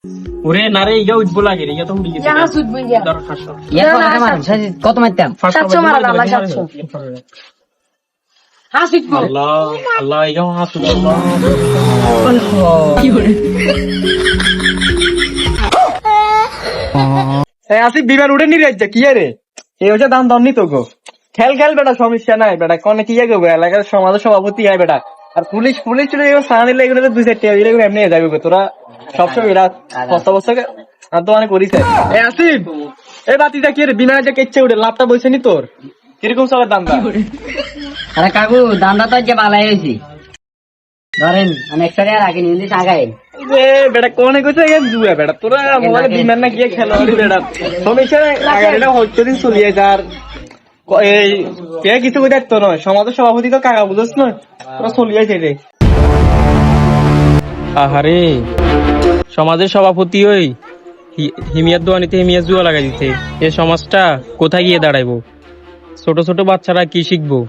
ওরে না রে ইয়া উঠবো লাগে রে ইয়া তো উঠে গেছে ইয়া হাস উঠবো ইয়া। ধরো 700 ইয়া কত মারতাম 700 মারা দাও, 700 হাস উঠবো। আল্লাহ আল্লাহ ইয়া হাত উঠবো আসি বিমান উঠে নিয়ে যাচ্ছে কি রে এই হচ্ছে দাম দাম নিত গো খেল খেল বেটা সমস্যা নাই বেটা কনে কি গো এলাকার সমাজের সভাপতি হয় বেটা আর পুলিশ পুলিশ চলে যাবে সাহানি লেগে গেলে 2-4 টাকা এগুলো এমনি যাবে গো তোরা সবসময় এরা বস্তা বস্তাকে আর তো অনেক করিস এই আসিফ এই বাতিটা কি রে বিমানে যে কেচ্ছে উঠে লাভটা বইছে নি তোর কিরকম সবার দামটা আরে কাকু দামটা তো আজকে ভালাই হয়েছি ধরেন আমি 100 টাকা রাখি নিয়ে আগাই এ বেটা কোনে কইছে এ জুয়া বেটা তোরা মোবাইলে বিমান না গিয়ে খেলো বেটা সমস্যা নাই আগাড়িটা হচ্ছে দিন চলিয়ে যার এই কে কিছু কই দেখতো নয় সমাজের সভাপতি তো কাকা বুঝছ না তোরা চলিয়ে যাই রে আহারে সমাজের সভাপতি ওই হিমিয়ার দোয়ানিতে হিমিয়া জুয়া লাগাই দিতে এই সমাজটা কোথায় গিয়ে দাঁড়াইবো ছোট ছোট বাচ্চারা কি শিখবো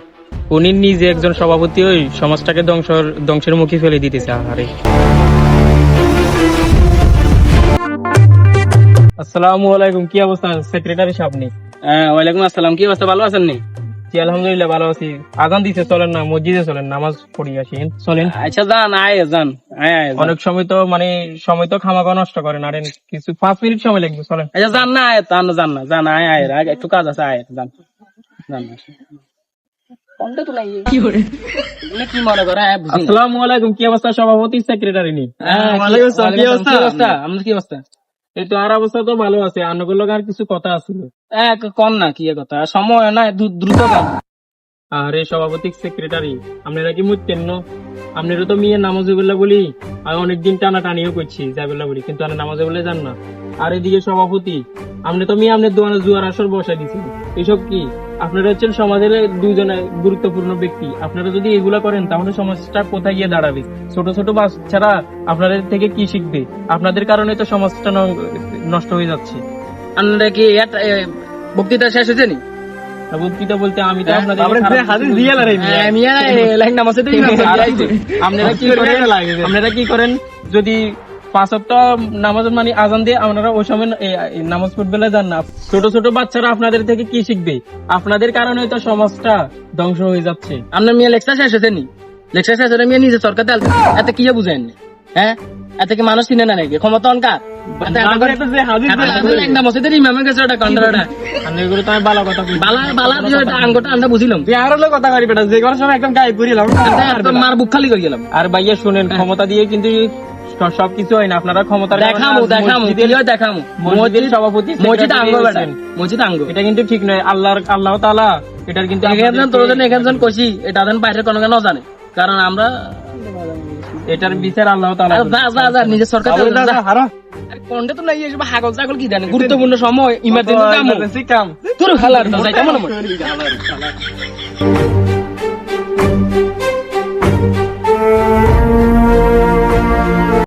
উনি নিজে একজন সভাপতি ওই সমাজটাকে ধ্বংসের মুখে ফেলে দিতেছে আহারে আসসালামু আলাইকুম কি অবস্থা সেক্রেটারি সাহেব নি ওয়ালাইকুম আসসালাম কি অবস্থা ভালো আছেন নি জি আলহামদুলিল্লাহ ভালো আছি আজান দিতে চলেন না মসজিদে চলেন নামাজ পড়ি আসি চলেন আচ্ছা যান যান অনেক সময় তো মানে সময় তো খামাখা নষ্ট করেন আর কিছু 5 মিনিট সময় লাগবে চলেন আচ্ছা যান না যান একটু কাজ আছে যান যান কোনটা তো নাই কি মনে করে আসসালামু আলাইকুম কি অবস্থা সভাপতি সেক্রেটারি নি ওয়ালাইকুম আসসালাম কি অবস্থা আমাদের কি অবস্থা এই তো আর অবস্থা তো ভালো আছে আনুগুলো আর কিছু কথা আছিল কন না কি কথা সময় না দ্রুত কাম আরে সভাপতি সেক্রেটারি আপনারা কি মুচ্ছেন না আপনারা তো মেয়ে নামাজুবিল্লাহ বলি আর অনেকদিন টানা টানিও করছি যাবিল্লাহ বলি কিন্তু আর নামাজুবিল্লাহ যান না আর এদিকে সভাপতি আপনি তো মেয়ে আপনার দোয়ানে জুয়ার আসর বসাই দিয়েছেন এসব কি আপনারা হচ্ছেন সমাজের দুজনে গুরুত্বপূর্ণ ব্যক্তি আপনারা যদি এগুলা করেন তাহলে সমাজটা কোথায় গিয়ে দাঁড়াবে ছোট ছোট বাচ্চারা আপনাদের থেকে কি শিখবে আপনাদের কারণে তো সমাজটা নষ্ট হয়ে যাচ্ছে আপনারা কি বক্তৃতা শেষ হয়েছে নি বক্তৃতা বলতে আমি তো আপনাদের আপনারা কি করেন যদি 5 ওয়াক্ত নামাজ মানে আজান দিয়ে আপনারা ওই সময় নামাজ পড়তে যান না ছোট ছোট বাচ্চারা আপনাদের থেকে কি শিখবে আপনাদের কারণে তো সমাজটা ধ্বংস হয়ে যাচ্ছে আপনার মেয়ে লেকচার শেষ হয়েছে নি লেকচার শেষ হলে মেয়ে নিজে সরকার এতে কি বুঝেন হ্যাঁ এতে কি মানুষ চিনে না নাকি ক্ষমতা অনকার মার বুক খালি করে গেলাম আর ভাইয়া শুনেন ক্ষমতা দিয়ে কিন্তু সবকিছু হয় না আপনারা ক্ষমতা দেখামো মসজিদের সভাপতি মসজিদ আঙ্গ এটা কিন্তু ঠিক নয় আল্লাহ তাআলা এটার কিন্তু এখানজন কষি এটা বাইরে কোনো কেন জানে কারণ আমরা এটার বিচার আল্লাহ তাআলা নিজের সরকার কোনটা তো নাই এসব হাগল ছাগল কি জানে গুরুত্বপূর্ণ সময় ইমার্জেন্সি কাম তোর খালার